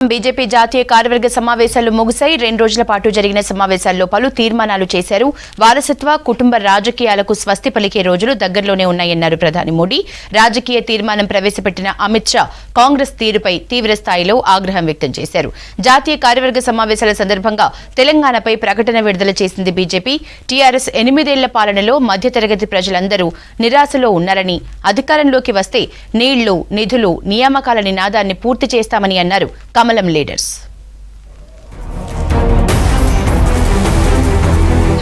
BJP జాతీయ కార్యవర్గ సమావేశాలు ముగిశాయి. 2 రోజుల పాటు జరిగిన సమావేశాల్లో పలు తీర్మానాలు చేశారు. వారసత్వ కుటుంబ రాజకీయాలకు స్వస్తి పలికే రోజులు దగ్గరలోనే ఉన్నాయన్నారు ప్రధాని మోడీ. రాజకీయ తీర్మానం ప్రవేశపెట్టిన అమిత్ షా కాంగ్రెస్ తీరుపై తీవ్ర స్థాయిలో ఆగ్రహం వ్యక్తం చేశారు. జాతీయ కార్యవర్గ సమావేశాల సందర్భంగా తెలంగాణపై ప్రకటన విడుదల చేసింది బీజేపీ. టీఆర్ఎస్ 8 ఏళ్ల పాలనలో మధ్యతరగతి ప్రజలందరూ నిరాశలో ఉన్నారని, అధికారంలోకి వస్తే నీళ్లు, నిధులు, నియామకాల నినాదాన్ని పూర్తి చేస్తామని అన్నారు కమలం లీడర్స్.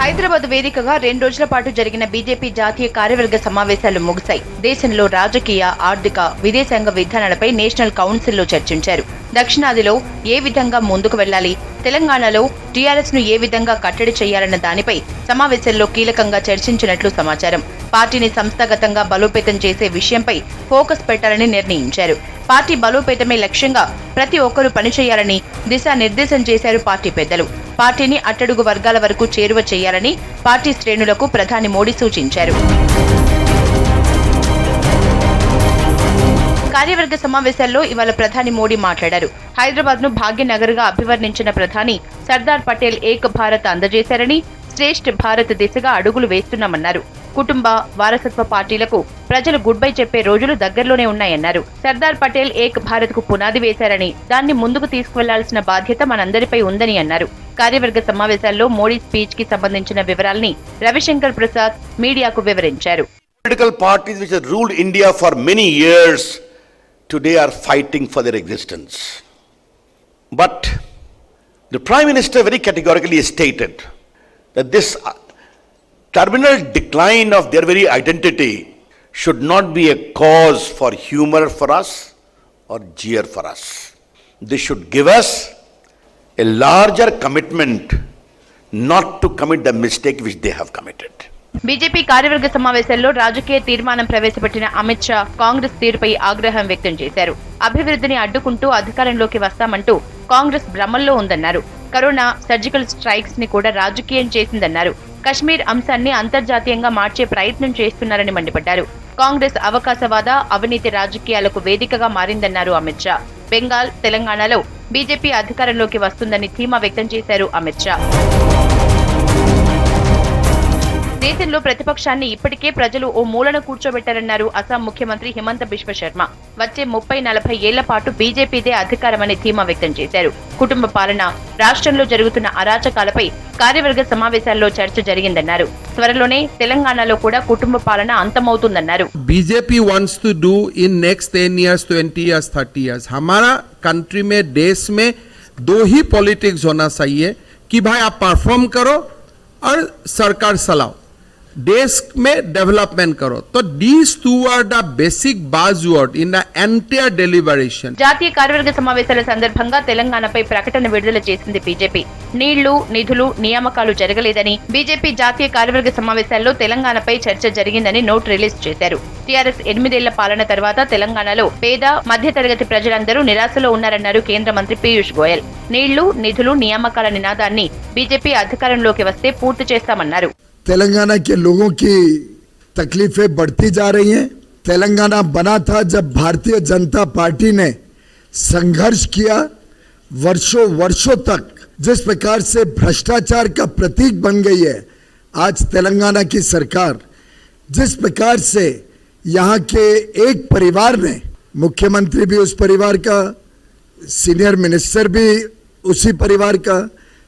హైదరాబాద్ వేదికగా 2 రోజుల పాటు జరిగిన బీజేపీ జాతీయ కార్యవర్గ సమావేశాలు ముగిశాయి. దేశంలో రాజకీయ, ఆర్థిక, విదేశాంగ విధానాలపై నేషనల్ కౌన్సిల్లో చర్చించారు. దక్షిణాదిలో ఏ విధంగా ముందుకు వెళ్లాలి, తెలంగాణలో టీఆర్ఎస్ ను ఏ విధంగా కట్టడి చేయాలన్న దానిపై సమావేశంలో కీలకంగా చర్చించినట్లు సమాచారం. పార్టీని సంస్థాగతంగా బలోపేతం చేసే విషయంపై ఫోకస్ పెట్టాలని నిర్ణయించారు. పార్టీ బలోపేతమే లక్ష్యంగా ప్రతి ఒక్కరూ పనిచేయాలని దిశానిర్దేశం చేశారు పార్టీ పెద్దలు. పార్టీని అట్టడుగు వర్గాల వరకు చేరువ చేయాలని పార్టీ శ్రేణులకు ప్రధాని మోడీ సూచించారు. కార్యవర్గ సమావేశాల్లో ఇవాళ ప్రధాని మోడీ మాట్లాడారు. హైదరాబాద్ ను భాగ్యనగర్ గా అభివర్ణించిన ప్రధాని సర్దార్ పటేల్ ఏక్ భారత్ అందజేశారని, శ్రేష్ఠ భారత్ దిశగా అడుగులు వేస్తున్నామన్నారు. కుటుంబ, వారసత్వ పార్టీలకు ప్రజలు గుడ్ బై చెప్పే రోజులు దగ్గరలోనే ఉన్నాయన్నారు. సర్దార్ పటేల్ ఏక్ భారత్ కు పునాది వేశారని, దాన్ని ముందుకు తీసుకువెళ్లాల్సిన బాధ్యత మనందరిపై ఉందని అన్నారు. కార్యవర్గ సమావేశాల్లో మోడీ స్పీచ్ కి సంబంధించిన వివరాల్ని రవిశంకర్ ప్రసాద్ మీడియాకు వివరించారు. Political parties which have ruled India for many years today are fighting for their existence. But the Prime Minister very categorically stated that this terminal decline of their very identity should not be a cause for humor for us or jeer for us. This should give us a larger commitment not to commit the mistake which they have committed. BJP కార్యవర్గ సమావేశాల్లో రాజకీయ తీర్మానం ప్రవేశపెట్టిన అమిత్ షా కాంగ్రెస్ తీరుపై ఆగ్రహం వ్యక్తం చేశారు. అభివృద్ధిని అడ్డుకుంటూ అధికారంలోకి వస్తామంటూ కాంగ్రెస్ భ్రమల్లో ఉందన్నారు. కరోనా, సర్జికల్ స్ట్రైక్స్ ని కూడా రాజకీయం చేసిందన్నారు. కశ్మీర్ అంశాన్ని అంతర్జాతీయంగా మార్చే ప్రయత్నం చేస్తున్నారని మండిపడ్డారు. కాంగ్రెస్ అవకాశవాద, అవినీతి రాజకీయాలకు వేదికగా మారిందన్నారు అమిత్ షా. బెంగాల్, తెలంగాణలో బీజేపీ అధికారంలోకి వస్తుందని ధీమా వ్యక్తం చేశారు అమిత్ షా. దేశంలో ప్రతిపక్షాన్ని ఇప్పటికే ప్రజలు ఓ మూలన కూర్చోబెట్టారన్నారు అస్సాం ముఖ్యమంత్రి హిమంత బిశ్వ శర్మ. వచ్చే 30-40 ఏళ్ల పాటు బీజేపీదే అధికారమని ధీమా వ్యక్తం చేశారు. కుటుంబ పాలన, రాష్ట్రంలో జరుగుతున్న అరాచకాలపై కార్యవర్గ సమావేశాల్లో చర్చ జరిగిందన్నారు. త్వరలోనే తెలంగాణలో కూడా కుటుంబ పాలన అంతమవుతుందన్నారు. BJP wants to do in next 10 years, 20 years, 30 years. हमारा कंट्री में, देश में 2 ही पॉलिटिक्स होना चाहिए कि भाई आप परफॉर्म करो और सरकार चलाओ, देश में डेवलपमेंट करो. तो these two are the basic buzzword in the entire deliberation. జాతీయ కార్యవర్గ సమావేశాల సందర్భంగా తెలంగాణపై ప్రకటన విడుదల చేసింది బీజేపీ. నీళ్లు, నిధులు, నియామకాలు జరగలేదని, బీజేపీ జాతీయ కార్యవర్గ సమావేశాల్లో తెలంగాణపై చర్చ జరిగిందని నోట్ రిలీజ్ చేశారు. టీఆర్ఎస్ 8 ఏళ్ల పాలన తర్వాత తెలంగాణలో పేద, మధ్యతరగతి ప్రజలందరూ నిరాశలో ఉన్నారన్నారు కేంద్ర మంత్రి పీయూష్ గోయల్. నీళ్లు, నిధులు, నియామకాల నినాదాన్ని బీజేపీ అధికారంలోకి వస్తే పూర్తి చేస్తామన్నారు. तेलंगाना के लोगों की तकलीफें बढ़ती जा रही हैं. तेलंगाना बना था जब भारतीय जनता पार्टी ने संघर्ष किया. वर्षों वर्षों तक जिस प्रकार से भ्रष्टाचार का प्रतीक बन गई है आज तेलंगाना की सरकार, जिस प्रकार से यहाँ के एक परिवार ने, मुख्यमंत्री भी उस परिवार का, सीनियर मिनिस्टर भी उसी परिवार का,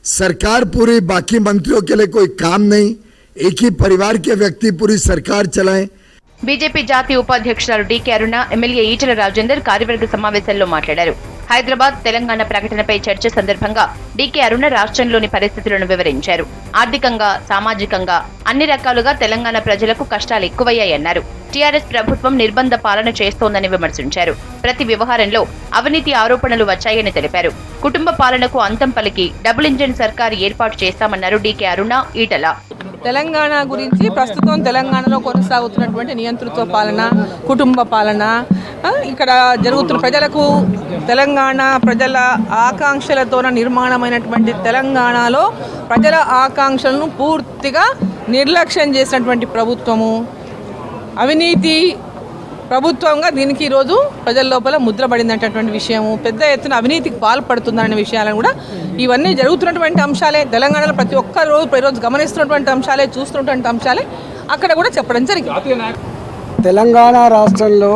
सरकार पूरी, बाकी मंत्रियों के लिए कोई काम नहीं, एक ही परिवार के व्यक्ति पूरी सरकार चलाएं. బీజేపీ జాతీయ ఉపాధ్యక్షురాలు డీకే అరుణ, ఎమ్మెల్యే ఈటెల రాజేందర్ కార్యవర్గ సమావేశంలో మాట్లాడారు. హైదరాబాద్, తెలంగాణ ప్రకటనపై చర్చ సందర్భంగా డీకే అరుణ రాష్ట్రంలోని పరిస్థితులను వివరించారు. ఆర్థికంగా, సామాజికంగా అన్ని రకాలుగా తెలంగాణ ప్రజలకు కష్టాలు ఎక్కువయ్యాయన్నారు. టీఆర్ఎస్ ప్రభుత్వం నిర్బంధ పాలన చేస్తోందని విమర్శించారు. ప్రతి వ్యవహారంలో అవినీతి ఆరోపణలు వచ్చాయని తెలిపారు. కుటుంబ పాలనకు అంతం పలికి డబుల్ ఇంజిన్ సర్కార్ ఏర్పాటు చేస్తామన్నారు డీకే అరుణ, ఈటల. తెలంగాణ గురించి ప్రస్తుతం తెలంగాణలో కొనసాగుతున్నటువంటి నియంతృత్వ పాలన, కుటుంబ పాలన, ఇక్కడ జరుగుతున్న ప్రజలకు, తెలంగాణ ప్రజల ఆకాంక్షలతోన నిర్మాణమైనటువంటి తెలంగాణలో ప్రజల ఆకాంక్షలను పూర్తిగా నిర్లక్ష్యం చేసినటువంటి ప్రభుత్వము, అవినీతి ప్రభుత్వంగా దీనికి ఈరోజు ప్రజల లోపల ముద్ర పడిందనేటటువంటి విషయము, పెద్ద ఎత్తున అవినీతికి పాల్పడుతుందనే విషయాలను కూడా ఇవన్నీ జరుగుతున్నటువంటి అంశాలే. తెలంగాణలో ప్రతి ఒక్క రోజు ప్రతిరోజు గమనిస్తున్నటువంటి అంశాలే, చూస్తున్నటువంటి అంశాలే అక్కడ కూడా చెప్పడం జరిగింది. తెలంగాణ రాష్ట్రంలో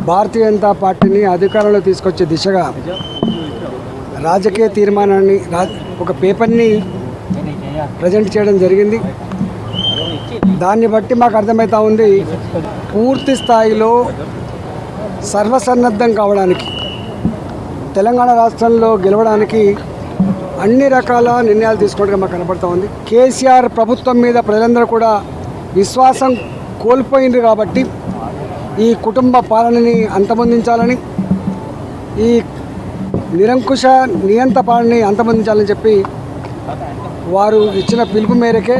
భారతీయ జనతా పార్టీని అధికారంలో తీసుకొచ్చే దిశగా రాజకీయ తీర్మానాన్ని ఒక పేపర్ని ప్రజెంట్ చేయడం జరిగింది. దాన్ని బట్టి మాకు అర్థమవుతా ఉంది, పూర్తి స్థాయిలో సర్వసన్నద్ధం కావడానికి, తెలంగాణ రాష్ట్రంలో గెలవడానికి అన్ని రకాల నిర్ణయాలు తీసుకోవడానికి మాకు కనపడుతూ ఉంది. కేసీఆర్ ప్రభుత్వం మీద ప్రజలందరూ కూడా విశ్వాసం కోల్పోయింది కాబట్టి ఈ కుటుంబ పాలనని అంతమొందించాలని, ఈ నిరంకుశ నియంత పాలనని అంతమొందించాలని చెప్పి వారు ఇచ్చిన పిలుపు మేరకే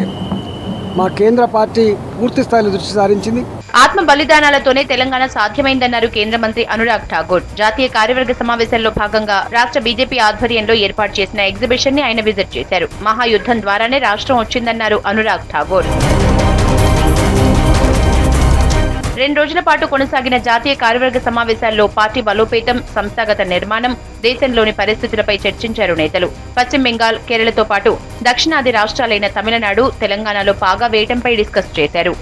మా కేంద్ర పార్టీ పూర్తి స్థాయిలో దృష్టి సారించింది. ఆత్మ బలిదానాలతోనే తెలంగాణ సాధ్యమైందన్నారు కేంద్ర మంత్రి అనురాగ్ ఠాగూర్. జాతీయ కార్యవర్గ సమావేశంలో భాగంగా రాష్ట్ర బీజేపీ ఆధ్వర్యంలో ఏర్పాటు చేసిన ఎగ్జిబిషన్ ని ఆయన విజిట్ చేశారు. మహాయుద్ధం ద్వారానే రాష్ట్రం వచ్చిందన్నారు అనురాగ్ ఠాగూర్. 2 రోజుల పాటు కొనసాగిన జాతీయ కార్యవర్గ సమావేశాల్లో పార్టీ బలోపేతం, సంస్థాగత నిర్మాణం, దేశంలోని పరిస్థితులపై చర్చించారు నేతలు. పశ్చిమ బెంగాల్, కేరళతో పాటు దక్షిణాది రాష్ట్రాలైన తమిళనాడు, తెలంగాణలో పాగా వేయటంపై డిస్కస్ చేశారు.